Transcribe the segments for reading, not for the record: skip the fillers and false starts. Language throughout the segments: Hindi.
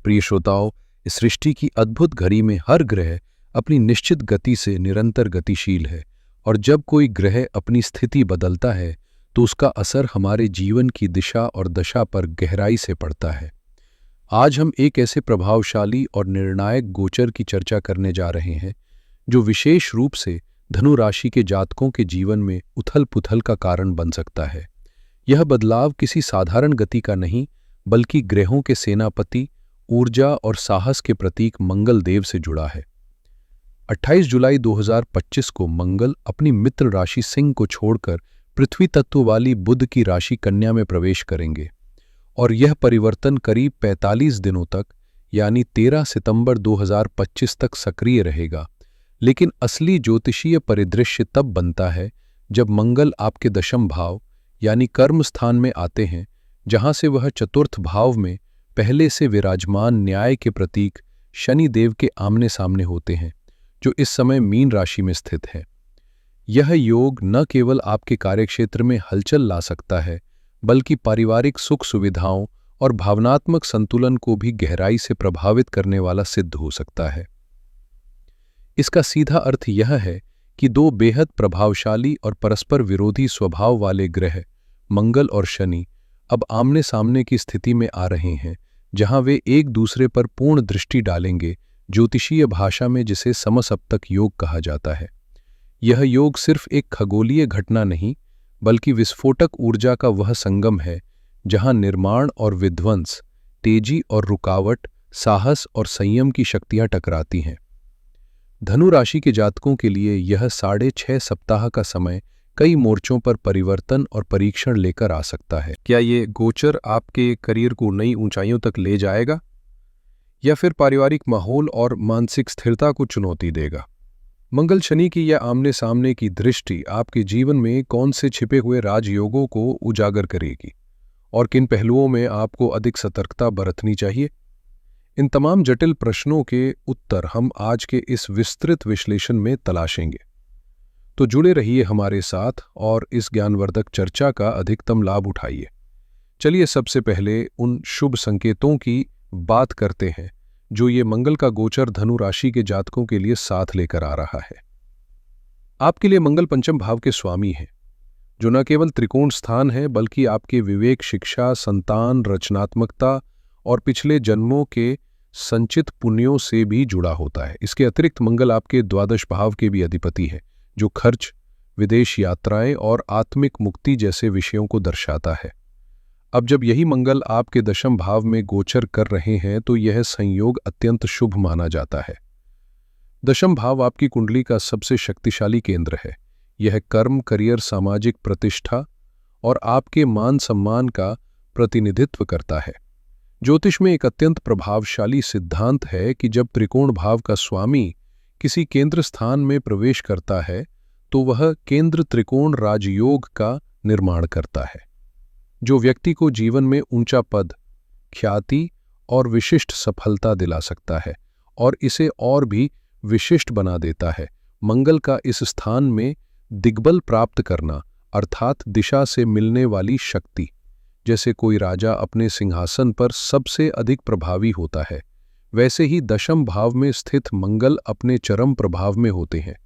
प्रिय श्रोताओं, इस सृष्टि की अद्भुत घड़ी में हर ग्रह अपनी निश्चित गति से निरंतर गतिशील है और जब कोई ग्रह अपनी स्थिति बदलता है तो उसका असर हमारे जीवन की दिशा और दशा पर गहराई से पड़ता है। आज हम एक ऐसे प्रभावशाली और निर्णायक गोचर की चर्चा करने जा रहे हैं जो विशेष रूप से धनु राशि के जातकों के जीवन में उथल-पुथल का कारण बन सकता है। यह बदलाव किसी साधारण गति का नहीं, बल्कि ग्रहों के सेनापति, ऊर्जा और साहस के प्रतीक मंगल देव से जुड़ा है। 28 जुलाई 2025 को मंगल अपनी मित्र राशि सिंह को छोड़कर पृथ्वी तत्व वाली बुध की राशि कन्या में प्रवेश करेंगे और यह परिवर्तन करीब 45 दिनों तक यानी 13 सितंबर 2025 तक सक्रिय रहेगा। लेकिन असली ज्योतिषीय परिदृश्य तब बनता है जब मंगल आपके दशम भाव यानी कर्म स्थान में आते हैं, जहां से वह चतुर्थ भाव में पहले से विराजमान न्याय के प्रतीक शनि देव के आमने सामने होते हैं, जो इस समय मीन राशि में स्थित है। यह योग न केवल आपके कार्यक्षेत्र में हलचल ला सकता है, बल्कि पारिवारिक सुख सुविधाओं और भावनात्मक संतुलन को भी गहराई से प्रभावित करने वाला सिद्ध हो सकता है। इसका सीधा अर्थ यह है कि दो बेहद प्रभावशाली और परस्पर विरोधी स्वभाव वाले ग्रह मंगल और शनि अब आमने सामने की स्थिति में आ रहे हैं, जहां वे एक दूसरे पर पूर्ण दृष्टि डालेंगे, ज्योतिषीय भाषा में जिसे समसप्तक योग कहा जाता है। यह योग सिर्फ एक खगोलीय घटना नहीं, बल्कि विस्फोटक ऊर्जा का वह संगम है जहां निर्माण और विध्वंस, तेजी और रुकावट, साहस और संयम की शक्तियां टकराती हैं। धनु राशि के जातकों के लिए यह 6.5 सप्ताह का समय कई मोर्चों पर परिवर्तन और परीक्षण लेकर आ सकता है। क्या ये गोचर आपके करियर को नई ऊंचाइयों तक ले जाएगा, या फिर पारिवारिक माहौल और मानसिक स्थिरता को चुनौती देगा? मंगल शनि की यह आमने सामने की दृष्टि आपके जीवन में कौन से छिपे हुए राजयोगों को उजागर करेगी और किन पहलुओं में आपको अधिक सतर्कता बरतनी चाहिए? इन तमाम जटिल प्रश्नों के उत्तर हम आज के इस विस्तृत विश्लेषण में तलाशेंगे। तो जुड़े रहिए हमारे साथ और इस ज्ञानवर्धक चर्चा का अधिकतम लाभ उठाइए। चलिए सबसे पहले उन शुभ संकेतों की बात करते हैं जो ये मंगल का गोचर धनु राशि के जातकों के लिए साथ लेकर आ रहा है। आपके लिए मंगल पंचम भाव के स्वामी हैं, जो न केवल त्रिकोण स्थान है बल्कि आपके विवेक, शिक्षा, संतान, रचनात्मकता और पिछले जन्मों के संचित पुण्यों से भी जुड़ा होता है। इसके अतिरिक्त मंगल आपके द्वादश भाव के भी अधिपति है, जो खर्च, विदेश यात्राएं और आत्मिक मुक्ति जैसे विषयों को दर्शाता है। अब जब यही मंगल आपके दशम भाव में गोचर कर रहे हैं तो यह संयोग अत्यंत शुभ माना जाता है। दशम भाव आपकी कुंडली का सबसे शक्तिशाली केंद्र है। यह कर्म, करियर, सामाजिक प्रतिष्ठा और आपके मान सम्मान का प्रतिनिधित्व करता है। ज्योतिष में एक अत्यंत प्रभावशाली सिद्धांत है कि जब त्रिकोण भाव का स्वामी किसी केंद्र स्थान में प्रवेश करता है तो वह केंद्र त्रिकोण राजयोग का निर्माण करता है, जो व्यक्ति को जीवन में ऊंचा पद, ख्याति और विशिष्ट सफलता दिला सकता है और इसे और भी विशिष्ट बना देता है। मंगल का इस स्थान में दिग्बल प्राप्त करना अर्थात दिशा से मिलने वाली शक्ति, जैसे कोई राजा अपने सिंहासन पर सबसे अधिक प्रभावी होता है, वैसे ही दशम भाव में स्थित मंगल अपने चरम प्रभाव में होते हैं,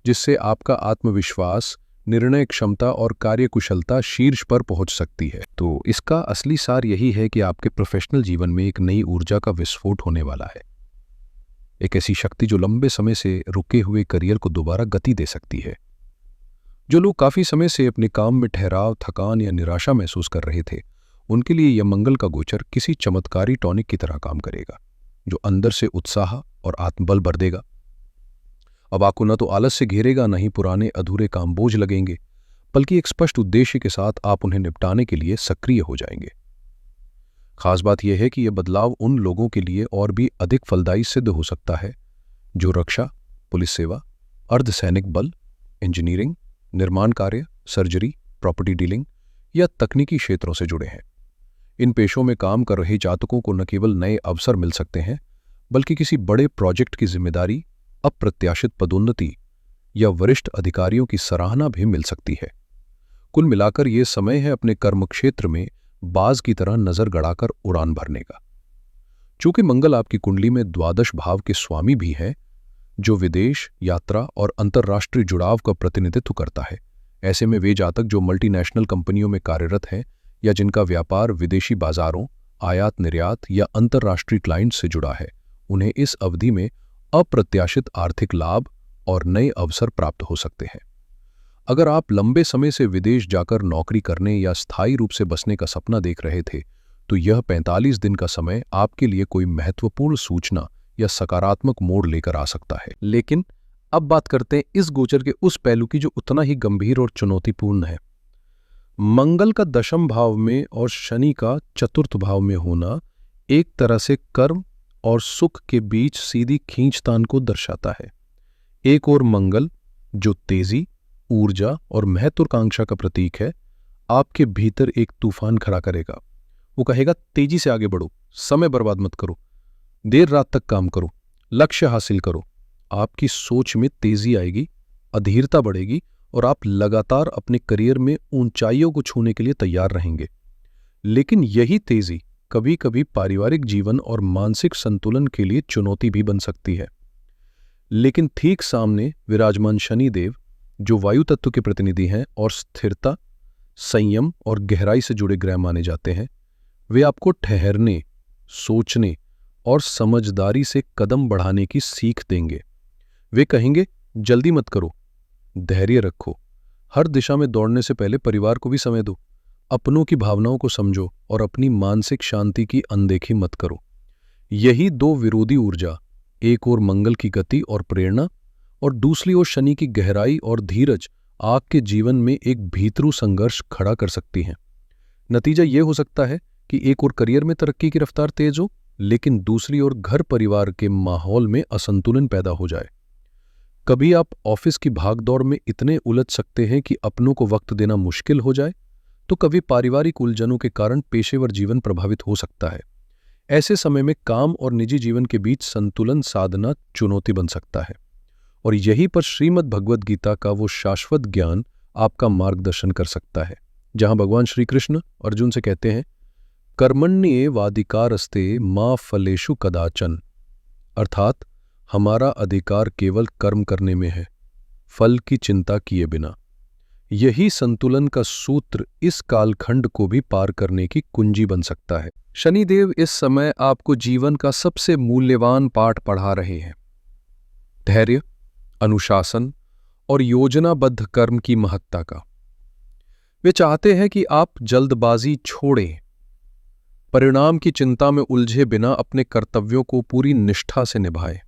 जिससे आपका आत्मविश्वास, निर्णय क्षमता और कार्यकुशलता शीर्ष पर पहुंच सकती है। तो इसका असली सार यही है कि आपके प्रोफेशनल जीवन में एक नई ऊर्जा का विस्फोट होने वाला है। एक ऐसी शक्ति जो लंबे समय से रुके हुए करियर को दोबारा गति दे सकती है। जो लोग काफी समय से अपने काम में ठहराव, थकान या निराशा महसूस कर रहे थे, उनके लिए यह मंगल का गोचर किसी चमत्कारी टॉनिक की तरह काम करेगा, जो अंदर से उत्साह और आत्मबल भर देगा। अब आपको न तो आलस से घेरेगा, न ही पुराने अधूरे काम बोझ लगेंगे, बल्कि एक स्पष्ट उद्देश्य के साथ आप उन्हें निपटाने के लिए सक्रिय हो जाएंगे। खास बात यह है कि यह बदलाव उन लोगों के लिए और भी अधिक फलदायी सिद्ध हो सकता है जो रक्षा, पुलिस सेवा, अर्धसैनिक बल, इंजीनियरिंग, निर्माण कार्य, सर्जरी, प्रॉपर्टी डीलिंग या तकनीकी क्षेत्रों से जुड़े हैं। इन पेशों में काम कर रहे जातकों को न केवल नए अवसर मिल सकते हैं, बल्कि किसी बड़े प्रोजेक्ट की जिम्मेदारी, अप्रत्याशित पदोन्नति या वरिष्ठ अधिकारियों की सराहना भी मिल सकती है। कुल मिलाकर ये समय है अपने कर्मक्षेत्र में बाज की तरह नजर गड़ाकर उड़ान भरने का। चूंकि मंगल आपकी कुंडली में द्वादश भाव के स्वामी भी हैं, जो विदेश, यात्रा और अंतर्राष्ट्रीय जुड़ाव का प्रतिनिधित्व करता है। ऐसे में वे जातक जो मल्टीनेशनल कंपनियों में कार्यरत हैं या जिनका व्यापार विदेशी बाजारों, आयात निर्यात या अंतर्राष्ट्रीय क्लाइंट से जुड़ा है, उन्हें इस अवधि में अप्रत्याशित आर्थिक लाभ और नए अवसर प्राप्त हो सकते हैं। अगर आप लंबे समय से विदेश जाकर नौकरी करने या स्थायी रूप से बसने का सपना देख रहे थे, तो यह 45 दिन का समय आपके लिए कोई महत्वपूर्ण सूचना या सकारात्मक मोड़ लेकर आ सकता है। लेकिन अब बात करते हैं इस गोचर के उस पहलू की जो उतना ही गंभीर और चुनौतीपूर्ण है। मंगल का दशम भाव में और शनि का चतुर्थ भाव में होना एक तरह से कर्म और सुख के बीच सीधी खींचतान को दर्शाता है। एक ओर मंगल, जो तेजी, ऊर्जा और महत्वाकांक्षा का प्रतीक है, आपके भीतर एक तूफान खड़ा करेगा। वो कहेगा, तेजी से आगे बढ़ो, समय बर्बाद मत करो, देर रात तक काम करो, लक्ष्य हासिल करो। आपकी सोच में तेजी आएगी, अधीरता बढ़ेगी और आप लगातार अपने करियर में ऊंचाइयों को छूने के लिए तैयार रहेंगे। लेकिन यही तेजी कभी कभी पारिवारिक जीवन और मानसिक संतुलन के लिए चुनौती भी बन सकती है। लेकिन ठीक सामने विराजमान शनिदेव, जो वायु तत्व के प्रतिनिधि हैं और स्थिरता, संयम और गहराई से जुड़े ग्रह माने जाते हैं, वे आपको ठहरने, सोचने और समझदारी से कदम बढ़ाने की सीख देंगे। वे कहेंगे, जल्दी मत करो, धैर्य रखो, हर दिशा में दौड़ने से पहले परिवार को भी समय दो, अपनों की भावनाओं को समझो और अपनी मानसिक शांति की अनदेखी मत करो। यही दो विरोधी ऊर्जा, एक ओर मंगल की गति और प्रेरणा और दूसरी ओर शनि की गहराई और धीरज, आपके जीवन में एक भीतरू संघर्ष खड़ा कर सकती हैं। नतीजा यह हो सकता है कि एक ओर करियर में तरक्की की रफ्तार तेज हो, लेकिन दूसरी ओर घर परिवार के माहौल में असंतुलन पैदा हो जाए। कभी आप ऑफिस की भागदौड़ में इतने उलझ सकते हैं कि अपनों को वक्त देना मुश्किल हो जाए, तो कभी पारिवारिक उलझनों के कारण पेशेवर जीवन प्रभावित हो सकता है। ऐसे समय में काम और निजी जीवन के बीच संतुलन साधना चुनौती बन सकता है। और यहीं पर श्रीमद् भगवद गीता का वो शाश्वत ज्ञान आपका मार्गदर्शन कर सकता है, जहां भगवान श्री कृष्ण अर्जुन से कहते हैं, कर्मण्येवाधिकारस्ते मा फलेषु कदाचन, अर्थात हमारा अधिकार केवल कर्म करने में है, फल की चिंता किए बिना। यही संतुलन का सूत्र इस कालखंड को भी पार करने की कुंजी बन सकता है। शनिदेव इस समय आपको जीवन का सबसे मूल्यवान पाठ पढ़ा रहे हैं, धैर्य, अनुशासन और योजनाबद्ध कर्म की महत्ता का। वे चाहते हैं कि आप जल्दबाजी छोड़ें, परिणाम की चिंता में उलझे बिना अपने कर्तव्यों को पूरी निष्ठा से निभाएं।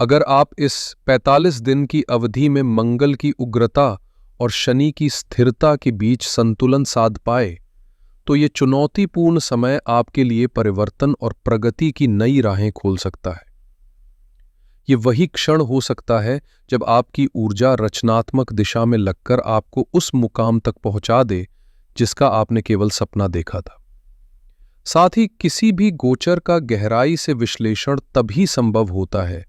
अगर आप इस 45 दिन की अवधि में मंगल की उग्रता और शनि की स्थिरता के बीच संतुलन साध पाए, तो ये चुनौतीपूर्ण समय आपके लिए परिवर्तन और प्रगति की नई राहें खोल सकता है। ये वही क्षण हो सकता है जब आपकी ऊर्जा रचनात्मक दिशा में लगकर आपको उस मुकाम तक पहुंचा दे जिसका आपने केवल सपना देखा था। साथ ही किसी भी गोचर का गहराई से विश्लेषण तभी संभव होता है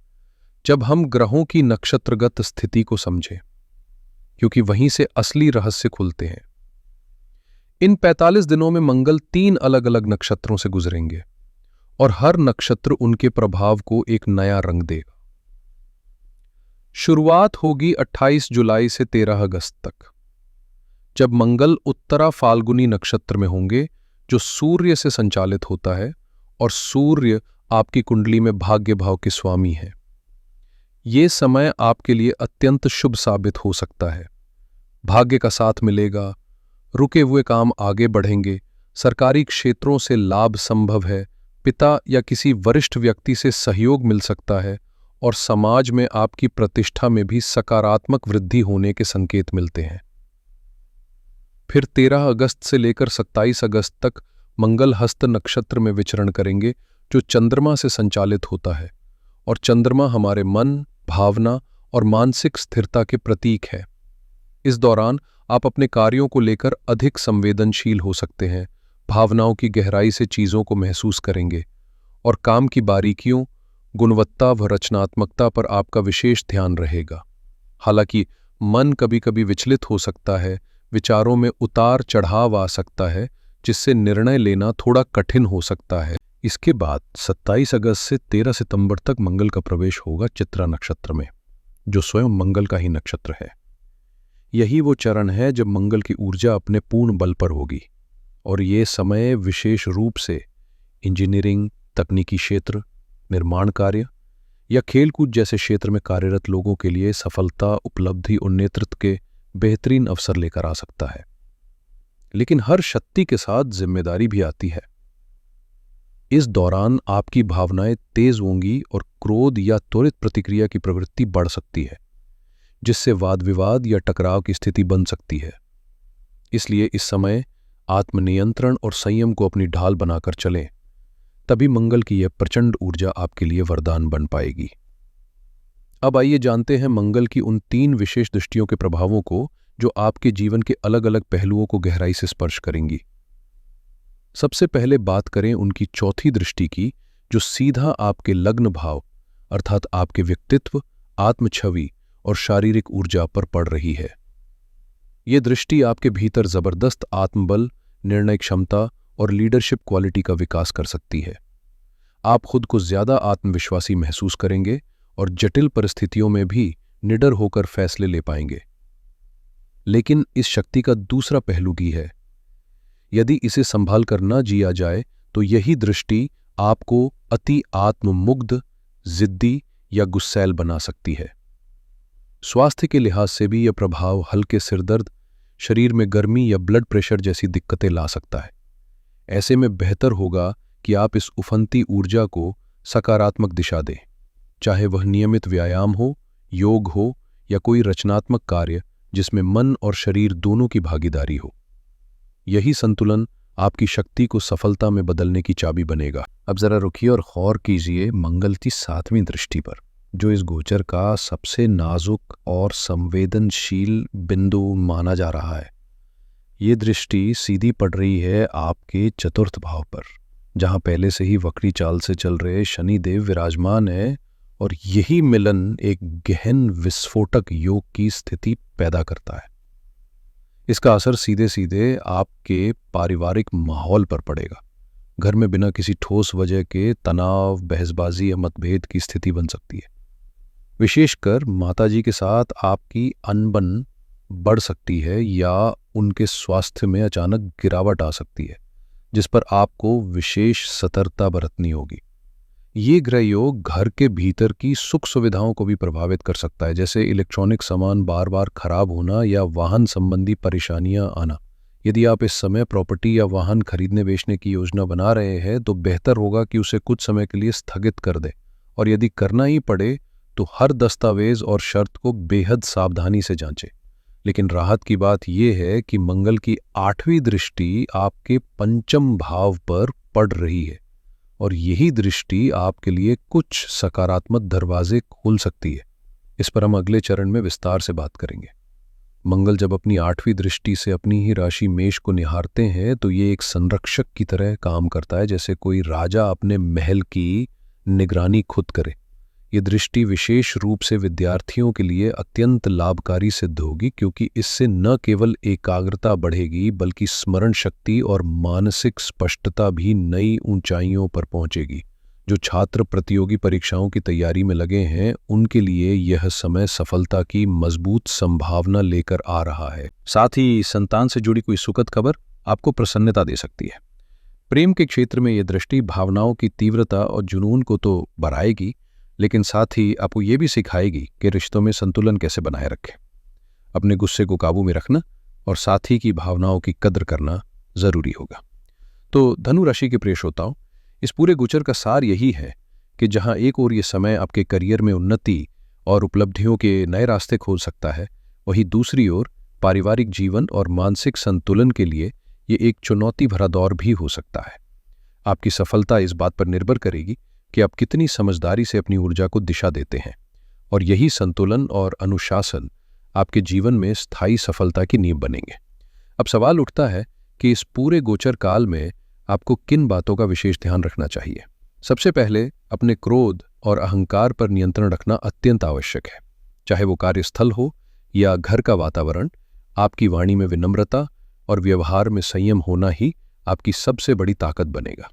जब हम ग्रहों की नक्षत्रगत स्थिति को समझें, क्योंकि वहीं से असली रहस्य खुलते हैं। इन 45 दिनों में मंगल 3 अलग अलग नक्षत्रों से गुजरेंगे और हर नक्षत्र उनके प्रभाव को एक नया रंग देगा। शुरुआत होगी 28 जुलाई से 13 अगस्त तक, जब मंगल उत्तरा फाल्गुनी नक्षत्र में होंगे, जो सूर्य से संचालित होता है, और सूर्य आपकी कुंडली में भाग्य भाव के स्वामी है। ये समय आपके लिए अत्यंत शुभ साबित हो सकता है। भाग्य का साथ मिलेगा, रुके हुए काम आगे बढ़ेंगे, सरकारी क्षेत्रों से लाभ संभव है, पिता या किसी वरिष्ठ व्यक्ति से सहयोग मिल सकता है और समाज में आपकी प्रतिष्ठा में भी सकारात्मक वृद्धि होने के संकेत मिलते हैं। फिर 13 अगस्त से लेकर 27 अगस्त तक मंगल हस्त नक्षत्र में विचरण करेंगे, जो चंद्रमा से संचालित होता है, और चंद्रमा हमारे मन, भावना और मानसिक स्थिरता के प्रतीक है। इस दौरान आप अपने कार्यों को लेकर अधिक संवेदनशील हो सकते हैं, भावनाओं की गहराई से चीजों को महसूस करेंगे और काम की बारीकियों, गुणवत्ता व रचनात्मकता पर आपका विशेष ध्यान रहेगा। हालांकि मन कभी कभी विचलित हो सकता है, विचारों में उतार चढ़ाव आ सकता है, जिससे निर्णय लेना थोड़ा कठिन हो सकता है। इसके बाद 27 अगस्त से 13 सितंबर तक मंगल का प्रवेश होगा चित्रा नक्षत्र में, जो स्वयं मंगल का ही नक्षत्र है। यही वो चरण है जब मंगल की ऊर्जा अपने पूर्ण बल पर होगी, और ये समय विशेष रूप से इंजीनियरिंग, तकनीकी क्षेत्र, निर्माण कार्य या खेलकूद जैसे क्षेत्र में कार्यरत लोगों के लिए सफलता, उपलब्धि और नेतृत्व के बेहतरीन अवसर लेकर आ सकता है। लेकिन हर शक्ति के साथ जिम्मेदारी भी आती है। इस दौरान आपकी भावनाएं तेज होंगी और क्रोध या त्वरित प्रतिक्रिया की प्रवृत्ति बढ़ सकती है, जिससे वाद विवाद या टकराव की स्थिति बन सकती है। इसलिए इस समय आत्मनियंत्रण और संयम को अपनी ढाल बनाकर चलें, तभी मंगल की यह प्रचंड ऊर्जा आपके लिए वरदान बन पाएगी। अब आइए जानते हैं मंगल की उन 3 विशेष दृष्टियों के प्रभावों को जो आपके जीवन के अलग अलग पहलुओं को गहराई से स्पर्श करेंगी। सबसे पहले बात करें उनकी चौथी दृष्टि की, जो सीधा आपके लग्न भाव अर्थात आपके व्यक्तित्व, आत्मछवि और शारीरिक ऊर्जा पर पड़ रही है। ये दृष्टि आपके भीतर जबरदस्त आत्मबल, निर्णय क्षमता और लीडरशिप क्वालिटी का विकास कर सकती है। आप खुद को ज्यादा आत्मविश्वासी महसूस करेंगे और जटिल परिस्थितियों में भी निडर होकर फैसले ले पाएंगे। लेकिन इस शक्ति का दूसरा पहलू भी है। यदि इसे संभाल कर न जिया जाए तो यही दृष्टि आपको अति आत्ममुग्ध, जिद्दी या गुस्सैल बना सकती है। स्वास्थ्य के लिहाज से भी यह प्रभाव हल्के सिरदर्द, शरीर में गर्मी या ब्लड प्रेशर जैसी दिक्कतें ला सकता है। ऐसे में बेहतर होगा कि आप इस उफनती ऊर्जा को सकारात्मक दिशा दें, चाहे वह नियमित व्यायाम हो, योग हो या कोई रचनात्मक कार्य जिसमें मन और शरीर दोनों की भागीदारी हो। यही संतुलन आपकी शक्ति को सफलता में बदलने की चाबी बनेगा। अब जरा रुकिए और गौर कीजिए मंगल की 7वीं दृष्टि पर, जो इस गोचर का सबसे नाजुक और संवेदनशील बिंदु माना जा रहा है। ये दृष्टि सीधी पड़ रही है आपके चतुर्थ भाव पर, जहां पहले से ही वक्री चाल से चल रहे शनिदेव विराजमान है, और यही मिलन एक गहन विस्फोटक योग की स्थिति पैदा करता है। इसका असर सीधे सीधे आपके पारिवारिक माहौल पर पड़ेगा। घर में बिना किसी ठोस वजह के तनाव, बहसबाजी या मतभेद की स्थिति बन सकती है। विशेषकर माताजी के साथ आपकी अनबन बढ़ सकती है या उनके स्वास्थ्य में अचानक गिरावट आ सकती है, जिस पर आपको विशेष सतर्कता बरतनी होगी। ये ग्रह योग घर के भीतर की सुख सुविधाओं को भी प्रभावित कर सकता है, जैसे इलेक्ट्रॉनिक सामान बार बार खराब होना या वाहन संबंधी परेशानियां आना। यदि आप इस समय प्रॉपर्टी या वाहन खरीदने बेचने की योजना बना रहे हैं तो बेहतर होगा कि उसे कुछ समय के लिए स्थगित कर दें, और यदि करना ही पड़े तो हर दस्तावेज और शर्त को बेहद सावधानी से जांचें। लेकिन राहत की बात यह है कि मंगल की 8वीं दृष्टि आपके पंचम भाव पर पड़ रही है, और यही दृष्टि आपके लिए कुछ सकारात्मक दरवाजे खोल सकती है। इस पर हम अगले चरण में विस्तार से बात करेंगे। मंगल जब अपनी 8वीं दृष्टि से अपनी ही राशि मेष को निहारते हैं तो ये एक संरक्षक की तरह काम करता है, जैसे कोई राजा अपने महल की निगरानी खुद करे। ये दृष्टि विशेष रूप से विद्यार्थियों के लिए अत्यंत लाभकारी सिद्ध होगी, क्योंकि इससे न केवल एकाग्रता बढ़ेगी बल्कि स्मरण शक्ति और मानसिक स्पष्टता भी नई ऊंचाइयों पर पहुंचेगी। जो छात्र प्रतियोगी परीक्षाओं की तैयारी में लगे हैं उनके लिए यह समय सफलता की मजबूत संभावना लेकर आ रहा है। साथ ही संतान से जुड़ी कोई सुखद खबर आपको प्रसन्नता दे सकती है। प्रेम के क्षेत्र में यह दृष्टि भावनाओं की तीव्रता और जुनून को तो बढ़ाएगी, लेकिन साथ ही आपको ये भी सिखाएगी कि रिश्तों में संतुलन कैसे बनाए रखें। अपने गुस्से को काबू में रखना और साथी की भावनाओं की कद्र करना जरूरी होगा। तो धनु राशि के प्रिय श्रोताओं, इस पूरे गोचर का सार यही है कि जहां एक ओर ये समय आपके करियर में उन्नति और उपलब्धियों के नए रास्ते खोल सकता है, वहीं दूसरी ओर पारिवारिक जीवन और मानसिक संतुलन के लिए ये एक चुनौती भरा दौर भी हो सकता है। आपकी सफलता इस बात पर निर्भर करेगी कि आप कितनी समझदारी से अपनी ऊर्जा को दिशा देते हैं, और यही संतुलन और अनुशासन आपके जीवन में स्थायी सफलता की नींव बनेंगे। अब सवाल उठता है कि इस पूरे गोचर काल में आपको किन बातों का विशेष ध्यान रखना चाहिए। सबसे पहले अपने क्रोध और अहंकार पर नियंत्रण रखना अत्यंत आवश्यक है। चाहे वो कार्यस्थल हो या घर का वातावरण, आपकी वाणी में विनम्रता और व्यवहार में संयम होना ही आपकी सबसे बड़ी ताकत बनेगा।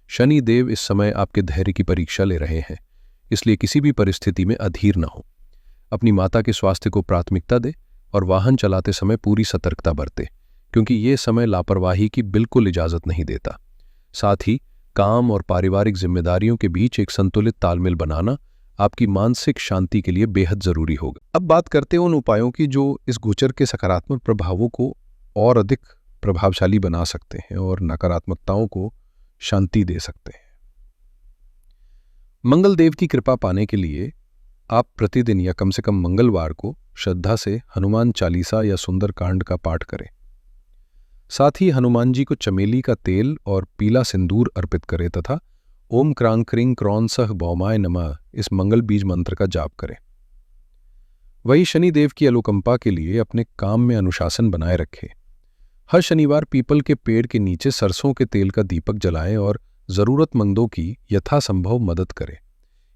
शनि देव इस समय आपके धैर्य की परीक्षा ले रहे हैं, इसलिए किसी भी परिस्थिति में अधीर न हो। अपनी माता के स्वास्थ्य को प्राथमिकता दे और वाहन चलाते समय पूरी सतर्कता बरते, क्योंकि ये समय लापरवाही की बिल्कुल इजाजत नहीं देता। साथ ही काम और पारिवारिक जिम्मेदारियों के बीच एक संतुलित तालमेल बनाना आपकी मानसिक शांति के लिए बेहद जरूरी होगा। अब बात करते हैं उन उपायों की जो इस गोचर के सकारात्मक प्रभावों को और अधिक प्रभावशाली बना सकते हैं और नकारात्मकताओं को शांति दे सकते हैं। मंगल देव की कृपा पाने के लिए आप प्रतिदिन या कम से कम मंगलवार को श्रद्धा से हनुमान चालीसा या सुंदरकांड का पाठ करें। साथ ही हनुमान जी को चमेली का तेल और पीला सिंदूर अर्पित करें तथा ओम क्रांग क्रिंग क्रौन सह भौमाय नमः इस मंगल बीज मंत्र का जाप करें। वही शनिदेव की अनुकंपा के लिए अपने काम में अनुशासन बनाए रखें। हर शनिवार पीपल के पेड़ के नीचे सरसों के तेल का दीपक जलाएं और जरूरतमंदों की यथासंभव मदद करें।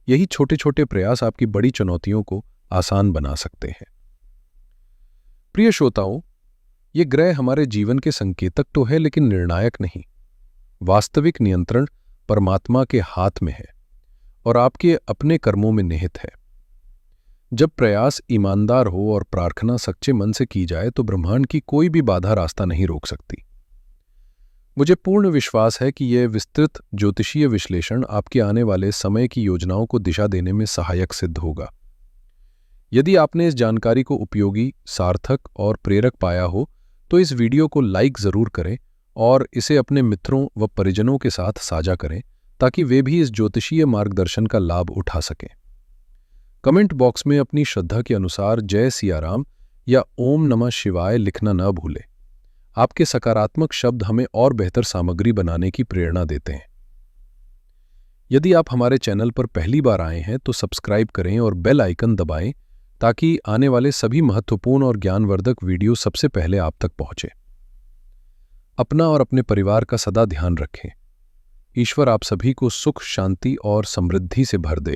यही छोटे छोटे प्रयास आपकी बड़ी चुनौतियों को आसान बना सकते हैं। प्रिय श्रोताओं, ये ग्रह हमारे जीवन के संकेतक तो है, लेकिन निर्णायक नहीं। वास्तविक नियंत्रण परमात्मा के हाथ में है और आपके अपने कर्मों में निहित है। जब प्रयास ईमानदार हो और प्रार्थना सच्चे मन से की जाए तो ब्रह्मांड की कोई भी बाधा रास्ता नहीं रोक सकती। मुझे पूर्ण विश्वास है कि यह विस्तृत ज्योतिषीय विश्लेषण आपके आने वाले समय की योजनाओं को दिशा देने में सहायक सिद्ध होगा। यदि आपने इस जानकारी को उपयोगी, सार्थक और प्रेरक पाया हो तो इस वीडियो को लाइक जरूर करें और इसे अपने मित्रों व परिजनों के साथ साझा करें ताकि वे भी इस ज्योतिषीय मार्गदर्शन का लाभ उठा सकें। कमेंट बॉक्स में अपनी श्रद्धा के अनुसार जय सियाराम या ओम नमः शिवाय लिखना न भूलें। आपके सकारात्मक शब्द हमें और बेहतर सामग्री बनाने की प्रेरणा देते हैं। यदि आप हमारे चैनल पर पहली बार आए हैं तो सब्सक्राइब करें और बेल आइकन दबाएं ताकि आने वाले सभी महत्वपूर्ण और ज्ञानवर्धक वीडियो सबसे पहले आप तक पहुंचे। अपना और अपने परिवार का सदा ध्यान रखें। ईश्वर आप सभी को सुख, शांति और समृद्धि से भर दे।